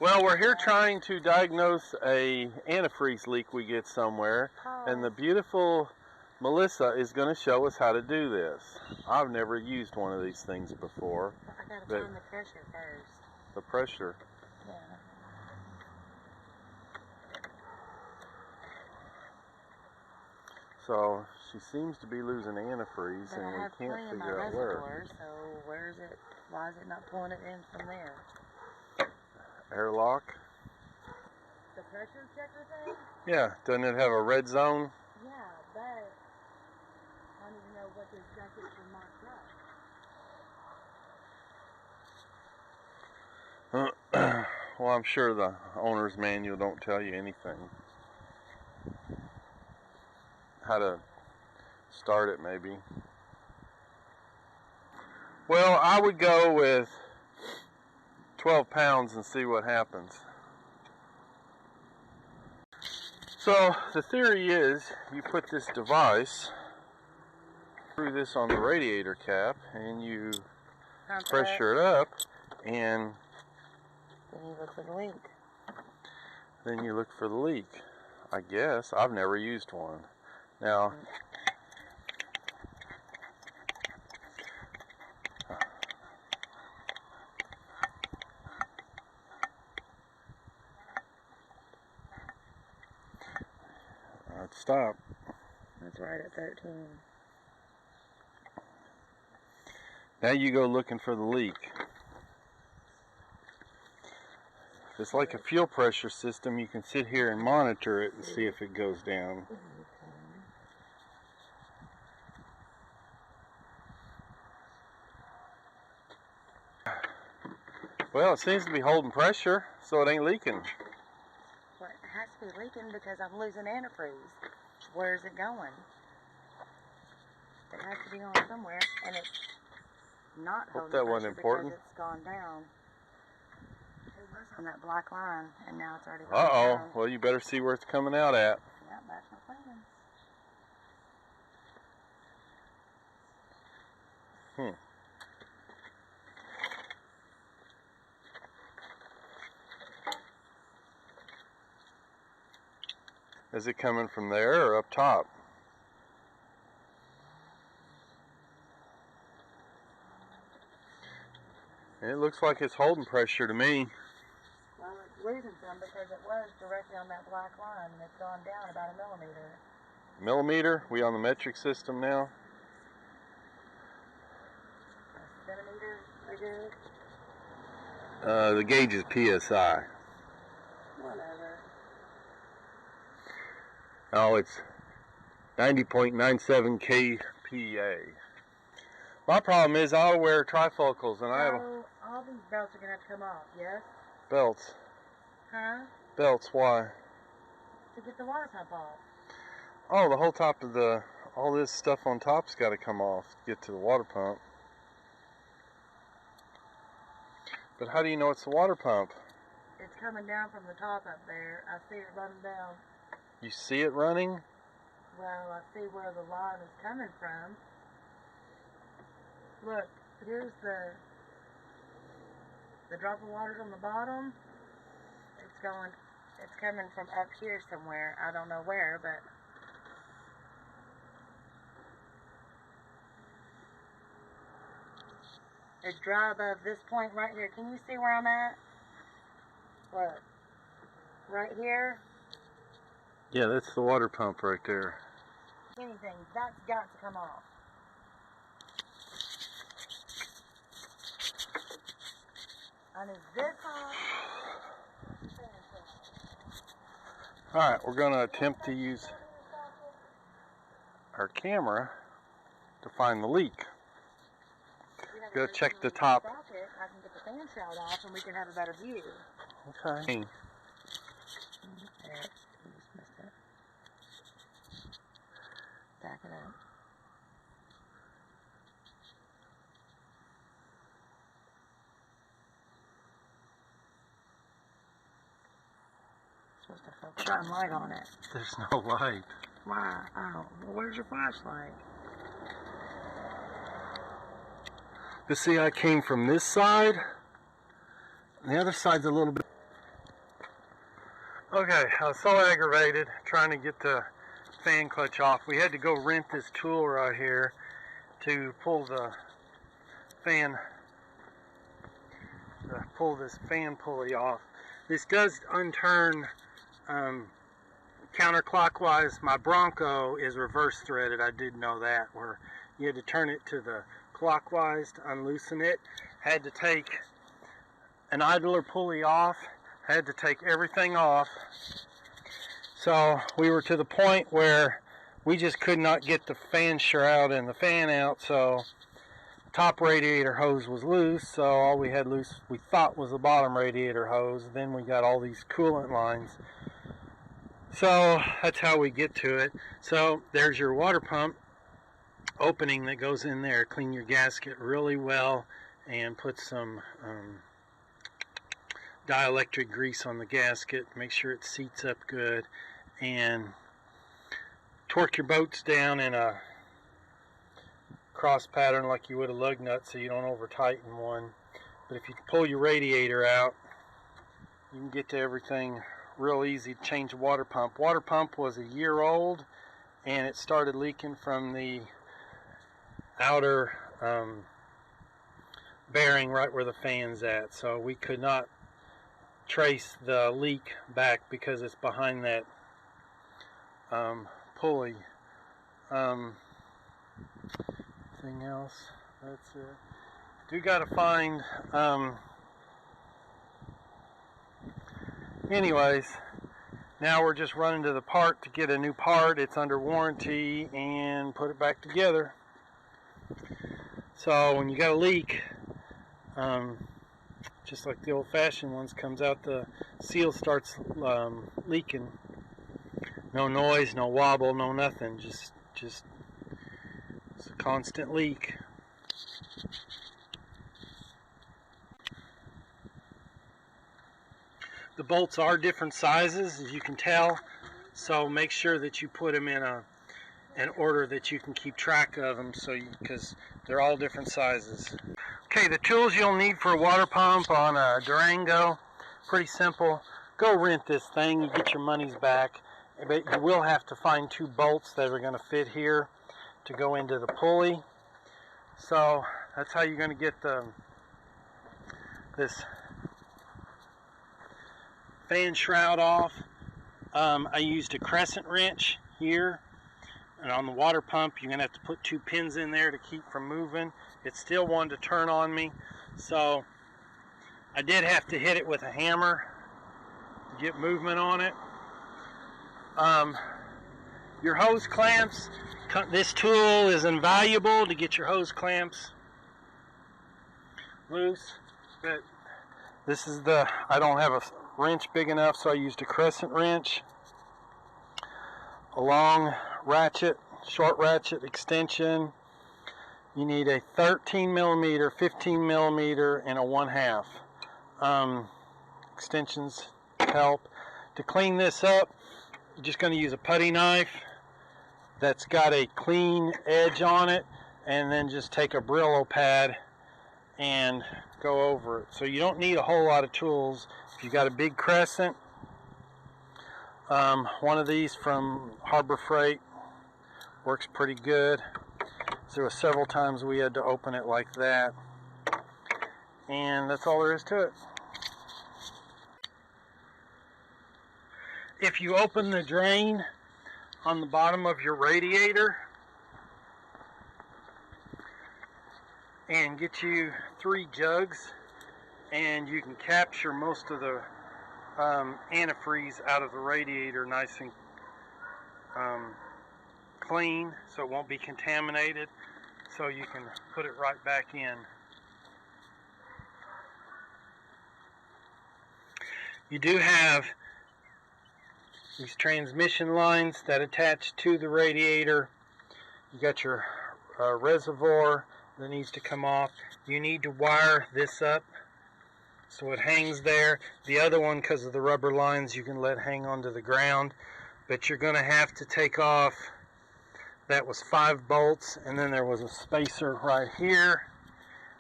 Well, we're here trying to diagnose a antifreeze leak we get somewhere, and the beautiful Melissa is going to show us how to do this. I've never used one of these things before. I gotta find the pressure first. The pressure? Yeah. So she seems to be losing antifreeze, but and we can't figure out where. So where is it? Why is it not pulling it in from there? Airlock? The pressure checker thing? Yeah. Doesn't it have a red zone? Yeah, but I don't even know what the exact is for marked up. Well, I'm sure the owner's manual don't tell you anything. How to start it, maybe. Well, I would go with 12 pounds and see what happens. So the theory is you put this device through this on the radiator cap and you pressure it up, and then you look for the leak. Then you look for the leak. I guess. I've never used one. Now, let's stop. That's right at 13. Now you go looking for the leak. If it's like a fuel pressure system, you can sit here and monitor it and see if it goes down. Well, it seems to be holding pressure, so it ain't leaking. Well, it has to be leaking because I'm losing antifreeze. Where's it going? It has to be going somewhere, and it's not holding that pressure wasn't important. because it's gone down. It was on that black line, and now it's already gone down. Well, you better see where it's coming out at. Yeah, that's my plan. Is it coming from there or up top? It looks like it's holding pressure to me. Well, it's losing some because it was directly on that black line, and it's gone down about a millimeter. Millimeter? We on the metric system now? A centimeter, I guess. The gauge is PSI. Whatever. Oh, it's 90.97 kPa. My problem is I wear trifocals and I have all these belts are going to have to come off, yes? belts. Huh? Belts, why? To get the water pump off. Oh, the whole top of all this stuff on top's got to come off to get to the water pump. But how do you know it's the water pump? It's coming down from the top up there. I see it running down. You see it running? Well, I see where the line is coming from. Look, here's the drop of water on the bottom. It's coming from up here somewhere. I don't know where, but it's dry above this point right here. Can you see where I'm at? Look, right here. Yeah, that's the water pump right there. Anything, that's got to come off. And is this off? Alright, we're going to attempt to use our camera to find the leak. Go check the top. I can get the fan shroud off and we can have a better view. Okay. You just missed it. Back it up. Supposed to focus on light on it. There's no light. Why? Oh, well, where's your flashlight? But see, I came from this side. And the other side's a little bit. Okay, I was so aggravated trying to get the fan clutch off. We had to go rent this tool right here to pull the fan, pull this fan pulley off. This does unturn counterclockwise. My Bronco is reverse threaded. I did know that, where you had to turn it to the clockwise to unloosen it. Had to take an idler pulley off. Had to take everything off. So we were to the point where we just could not get the fan shroud and the fan out, so top radiator hose was loose, so all we had loose we thought was the bottom radiator hose. Then we got all these coolant lines. So that's how we get to it. So there's your water pump opening that goes in there. Clean your gasket really well and put some dielectric grease on the gasket. Make sure it seats up good, and torque your bolts down in a cross pattern like you would a lug nut so you don't over tighten one. But if you pull your radiator out, you can get to everything real easy. To change the water pump. Water pump was a year old and it started leaking from the outer bearing right where the fan's at, so we could not trace the leak back because it's behind that pulley. Anything else? That's it. Do gotta find anyways, now we're just running to the part to get a new part. It's under warranty, and put it back together. So when you got a leak, just like the old-fashioned ones, comes out, the seal starts leaking. No noise, no wobble, no nothing. Just it's a constant leak. The bolts are different sizes, as you can tell, so make sure that you put them in an order that you can keep track of them, because they're all different sizes. Okay, the tools you'll need for a water pump on a Durango, pretty simple. Go rent this thing, you get your monies back, but you will have to find 2 bolts that are going to fit here to go into the pulley. So that's how you're going to get this fan shroud off. I used a crescent wrench here, and on the water pump you're going to have to put 2 pins in there to keep from moving. It still wanted to turn on me, so I did have to hit it with a hammer to get movement on it. Your hose clamps, this tool is invaluable to get your hose clamps loose, but this is I don't have a wrench big enough, so I used a crescent wrench, a long ratchet, short ratchet extension. You need a 13 millimeter, 15 millimeter, and a 1/2. Extensions help. To clean this up, you're just going to use a putty knife that's got a clean edge on it, and then just take a Brillo pad and go over it. So you don't need a whole lot of tools. If you've got a big crescent, one of these from Harbor Freight works pretty good. There were several times we had to open it like that, and that's all there is to it. If you open the drain on the bottom of your radiator and get you 3 jugs, and you can capture most of the antifreeze out of the radiator nice and clean, so it won't be contaminated, so you can put it right back in. You do have these transmission lines that attach to the radiator. You got your reservoir that needs to come off. You need to wire this up so it hangs there. The other one, because of the rubber lines, you can let hang onto the ground, but you're going to have to take off. That was 5 bolts, and then there was a spacer right here.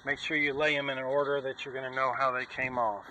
Make sure you lay them in an order that you're going to know how they came off.